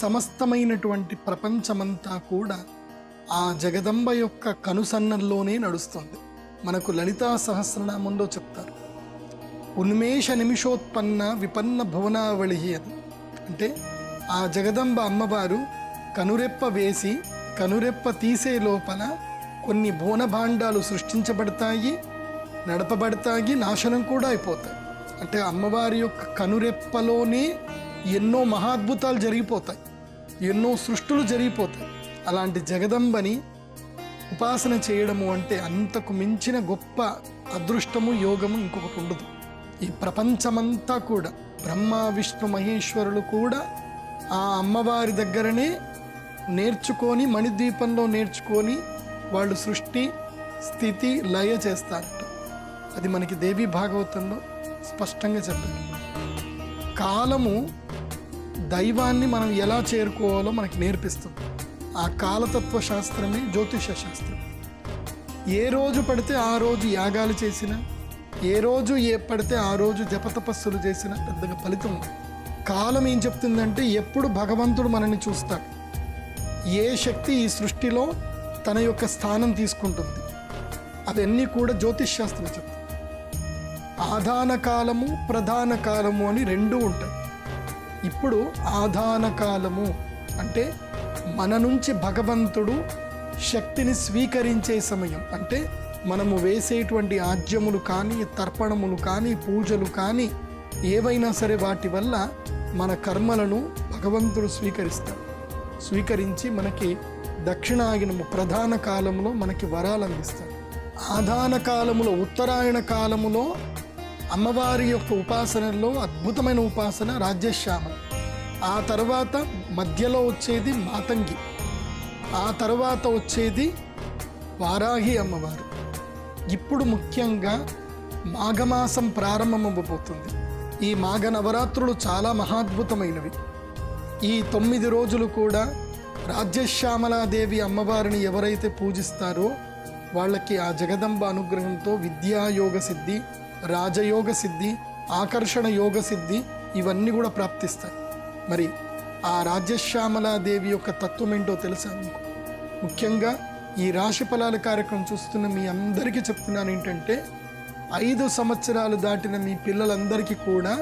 సమస్తమైనటువంటి ప్రపంచమంతా కూడా ఆ జగదంబ యొక్క కనుసన్నల్లోనే నడుస్తుంది. మనకు లలితా సహస్రనామంలో చెప్తారు, ఉన్మేష నిమిషోత్పన్న విపన్న భువనావళి అని. అంటే ఆ జగదంబ అమ్మవారు కనురెప్ప వేసి కనురెప్ప తీసే లోపల కొన్ని భువనభాండాలు సృష్టించబడతాయి, నడపబడతాయి, నాశనం కూడా అయిపోతాయి. అంటే అమ్మవారి యొక్క కనురెప్పలోనే ఎన్నో మహాద్భుతాలు జరిగిపోతాయి, ఎన్నో సృష్టులు జరిగిపోతాయి. అలాంటి జగదంబని ఉపాసన చేయడము అంటే అంతకు మించిన గొప్ప అదృష్టము, యోగము ఇంకొకటి ఉండదు. ఈ ప్రపంచమంతా కూడా బ్రహ్మ విష్ణు మహేశ్వరులు కూడా ఆ అమ్మవారి దగ్గరనే నేర్చుకొని, మణిద్వీపంలో నేర్చుకొని వాళ్ళు సృష్టి స్థితి లయ చేస్తారట. అది మనకి దేవి భాగవతంలో స్పష్టంగా చెప్పారు. కాలము దైవాన్ని మనం ఎలా చేరుకోవాలో మనకి నేర్పిస్తుంది. ఆ కాలతత్వ శాస్త్రమే జ్యోతిష శాస్త్రం. ఏ రోజు పడితే ఆ రోజు యాగాలు చేసినా, ఏ రోజు పడితే ఆ రోజు జపతపస్సులు చేసినా పెద్దగా ఫలితం ఉంది. కాలం ఏం చెప్తుందంటే ఎప్పుడు భగవంతుడు మనల్ని చూస్తాడు, ఏ శక్తి ఈ సృష్టిలో తన యొక్క స్థానం తీసుకుంటుంది, అవన్నీ కూడా జ్యోతిష్ శాస్త్రం చెప్తుంది. ఆధాన కాలము ప్రధాన కాలము అని రెండూ ఉంటాయి. ఇప్పుడు ఆధాన కాలము అంటే మన నుంచి భగవంతుడు శక్తిని స్వీకరించే సమయం. అంటే మనము వేసేటువంటి ఆజ్యములు కానీ, తర్పణములు కానీ, పూజలు కానీ ఏవైనా సరే వాటి వల్ల మన కర్మలను భగవంతుడు స్వీకరించి మనకి దక్షిణాయనము ప్రధాన కాలంలో మనకి వరాలు అందిస్తాడు. ఆధాన కాలములో ఉత్తరాయణ కాలములో అమ్మవారి యొక్క ఉపాసనలో అద్భుతమైన ఉపాసన రాజ్యశ్యామల. ఆ తర్వాత మధ్యలో వచ్చేది మాతంగి, ఆ తర్వాత వచ్చేది వారాహి అమ్మవారు. ఇప్పుడు ముఖ్యంగా మాఘమాసం ప్రారంభమవ్వబోతుంది. ఈ మాఘ నవరాత్రులు చాలా మహాద్భుతమైనవి. ఈ 9 రోజులు కూడా రాజ్యశ్యామలాదేవి అమ్మవారిని ఎవరైతే పూజిస్తారో వాళ్ళకి ఆ జగదంబ అనుగ్రహంతో విద్యాయోగ సిద్ధి, రాజయోగ సిద్ధి, ఆకర్షణ యోగ సిద్ధి ఇవన్నీ కూడా ప్రాప్తిస్తాయి. మరి ఆ రాజ్యశ్యామలాదేవి యొక్క తత్వం ఏంటో తెలుసా మీకు? ముఖ్యంగా ఈ రాశి ఫలాల కార్యక్రమం చూస్తున్న మీ అందరికీ చెప్తున్నాను ఏంటంటే, 5 సంవత్సరాలు దాటిన మీ పిల్లలందరికీ కూడా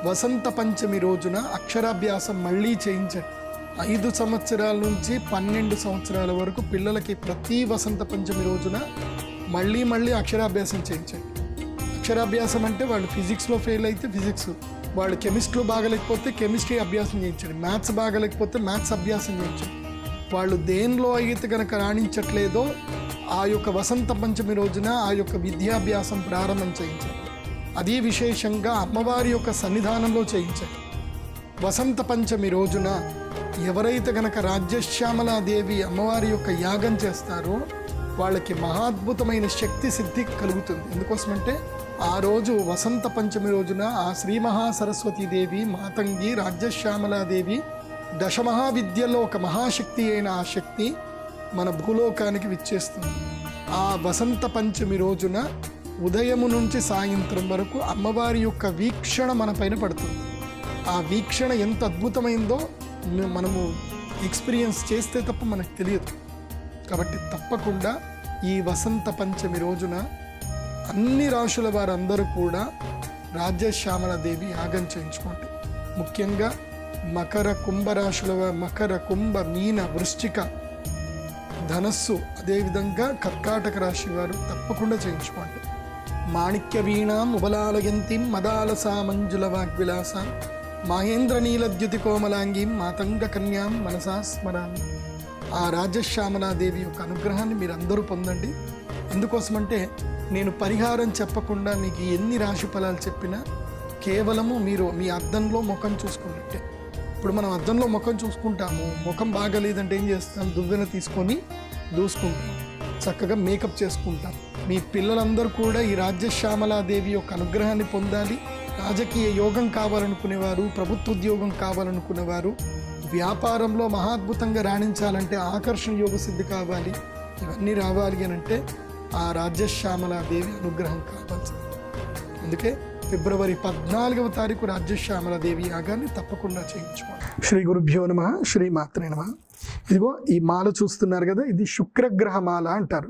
వసంత పంచమి రోజున అక్షరాభ్యాసం మళ్ళీ చేయించండి. 5 సంవత్సరాల నుంచి 12 సంవత్సరాల వరకు పిల్లలకి ప్రతి వసంత పంచమి రోజున మళ్ళీ అక్షరాభ్యాసం చేయించండి. అక్షరాభ్యాసం అంటే వాళ్ళు ఫిజిక్స్లో ఫెయిల్ అయితే ఫిజిక్స్, వాళ్ళు కెమిస్ట్రీలో బాగలేకపోతే కెమిస్ట్రీ అభ్యాసం చేయించండి, మ్యాథ్స్ బాగలేకపోతే మ్యాథ్స్ అభ్యాసం చేయించండి. వాళ్ళు దేనిలో అయితే కనుక రాణించట్లేదో ఆ యొక్క వసంత పంచమి రోజున ఆ యొక్క విద్యాభ్యాసం ప్రారంభం చేయించండి. అది విశేషంగా అమ్మవారి యొక్క సన్నిధానంలో చేయించండి. వసంత పంచమి రోజున ఎవరైతే గనక రాజ్యశ్యామలాదేవి అమ్మవారి యొక్క యాగం చేస్తారో వాళ్ళకి మహాద్భుతమైన శక్తి సిద్ధి కలుగుతుంది. ఎందుకోసమంటే ఆ రోజు వసంత పంచమి రోజున ఆ శ్రీ మహాసరస్వతీదేవి మాతంగి రాజ్యశ్యామలాదేవి దశమహావిద్యలో ఒక మహాశక్తి అయిన ఆ శక్తి మన భూలోకానికి విచ్చేస్తుంది. ఆ వసంత పంచమి రోజున ఉదయము నుంచి సాయంత్రం వరకు అమ్మవారి యొక్క వీక్షణ మన పైన పడుతుంది. ఆ వీక్షణ ఎంత అద్భుతమైందో మనము ఎక్స్పీరియన్స్ చేస్తే తప్ప మనకు తెలియదు. కాబట్టి తప్పకుండా ఈ వసంత పంచమి రోజున అన్ని రాశుల వారందరూ కూడా రాజ్యశ్యామలాదేవి యాగం చేయించుకోండి. ముఖ్యంగా మకర కుంభ రాశుల మకర, కుంభ, మీన, వృశ్చిక, ధనస్సు, అదేవిధంగా కర్కాటక రాశి వారు తప్పకుండా చేయించుకోండి. మాణిక్య వీణాం ఉబలాలయంతిం మదాలసా మంజుల వాగ్విలాసాం మహేంద్ర నీలద్యుతి కోమలాంగీం మాతంగ కన్యాం మనసా స్మరామి. ఆ రాజ్యశ్యామలాదేవి యొక్క అనుగ్రహాన్ని మీరు అందరూ పొందండి. ఎందుకోసమంటే నేను పరిహారం చెప్పకుండా మీకు ఎన్ని రాశి ఫలాలు చెప్పినా కేవలము మీరు మీ అద్దంలో ముఖం చూసుకున్నట్టే. ఇప్పుడు మనం అద్దంలో ముఖం చూసుకుంటాము, ముఖం బాగలేదంటే ఏం చేస్తాం? దువ్వెన తీసుకొని దూసుకుంటాం, చక్కగా మేకప్ చేసుకుంటాం. మీ పిల్లలందరూ కూడా ఈ రాజ్యశ్యామలాదేవి యొక్క అనుగ్రహాన్ని పొందాలి. రాజకీయ యోగం కావాలనుకునేవారు, ప్రభుత్వ ఉద్యోగం కావాలనుకునేవారు, వ్యాపారంలో మహాద్భుతంగా రాణించాలంటే ఆకర్షణ యోగ సిద్ధి కావాలి. ఇవన్నీ రావాలి అని అంటే ఆ రాజ్యశ్యామలాదేవి అనుగ్రహం కావాల్సింది. అందుకే ఫిబ్రవరి 14వ తారీఖు రాజ్యశ్యామలాదేవి యాగాన్ని తప్పకుండా చేయించుకోండి. శ్రీ గురుభ్యో నమః, శ్రీ మాత్రే నమః. ఇదిగో ఈ మాల చూస్తున్నారు కదా, ఇది శుక్రగ్రహ మాల అంటారు.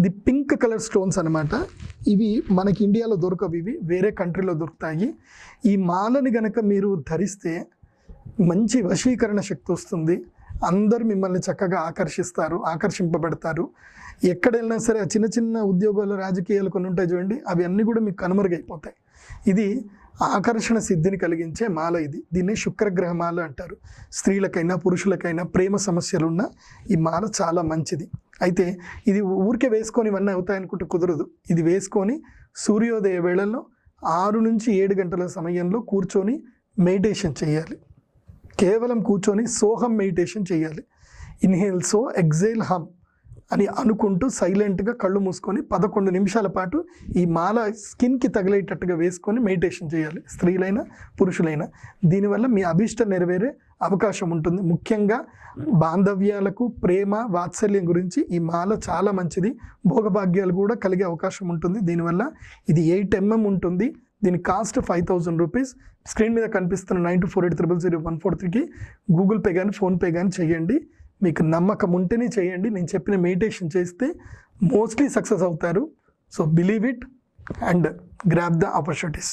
ఇది పింక్ కలర్ స్టోన్స్ అనమాట. ఇవి మనకి ఇండియాలో దొరకవు, ఇవి వేరే కంట్రీలో దొరుకుతాయి. ఈ మాలని గనక మీరు ధరిస్తే మంచి వశీకరణ శక్తి వస్తుంది. అందరూ మిమ్మల్ని చక్కగా ఆకర్షింపబడతారు. ఎక్కడ వెళ్ళినా సరే ఆ చిన్న చిన్న ఉద్యోగాలు, రాజకీయాలు కొన్ని ఉంటాయి చూడండి, అవి అన్నీ కూడా మీకు కనుమరుగైపోతాయి. ఇది ఆకర్షణ సిద్ధిని కలిగించే మాల. దీన్ని శుక్రగ్రహ మాల అంటారు. స్త్రీలకైనా పురుషులకైనా ప్రేమ సమస్యలున్నా ఈ మాల చాలా మంచిది. అయితే ఇది ఊరికే వేసుకొని ఇవన్నీ అవుతాయనుకుంటే కుదరదు. ఇది వేసుకొని సూర్యోదయ వేళల్లో 6 నుంచి 7 గంటల సమయంలో కూర్చొని మెడిటేషన్ చేయాలి. కేవలం కూర్చొని సోహం మెడిటేషన్ చేయాలి. ఇన్హేల్ సో, ఎగ్జేల్ హమ్ అని అనుకుంటూ సైలెంట్గా కళ్ళు మూసుకొని 11 నిమిషాల పాటు ఈ మాల స్కిన్కి తగిలేటట్టుగా వేసుకొని మెడిటేషన్ చేయాలి, స్త్రీలైనా పురుషులైనా. దీనివల్ల మీ అభిష్టం నెరవేరే అవకాశం ఉంటుంది. ముఖ్యంగా బాంధవ్యాలకు, ప్రేమ, వాత్సల్యం గురించి ఈ మాల చాలా మంచిది. భోగభాగ్యాలు కూడా కలిగే అవకాశం ఉంటుంది దీనివల్ల. ఇది 8 mm ఉంటుంది. దీని కాస్ట్ 5000 రూపీస్. స్క్రీన్ మీద కనిపిస్తున్న 9248000143కి గూగుల్ పే కానీ ఫోన్పే కానీ చేయండి. మీకు నమ్మకం ఉంటేనే చేయండి. నేను చెప్పిన మెడిటేషన్ చేస్తే మోస్ట్లీ సక్సెస్ అవుతారు. So believe it and grab the opportunities.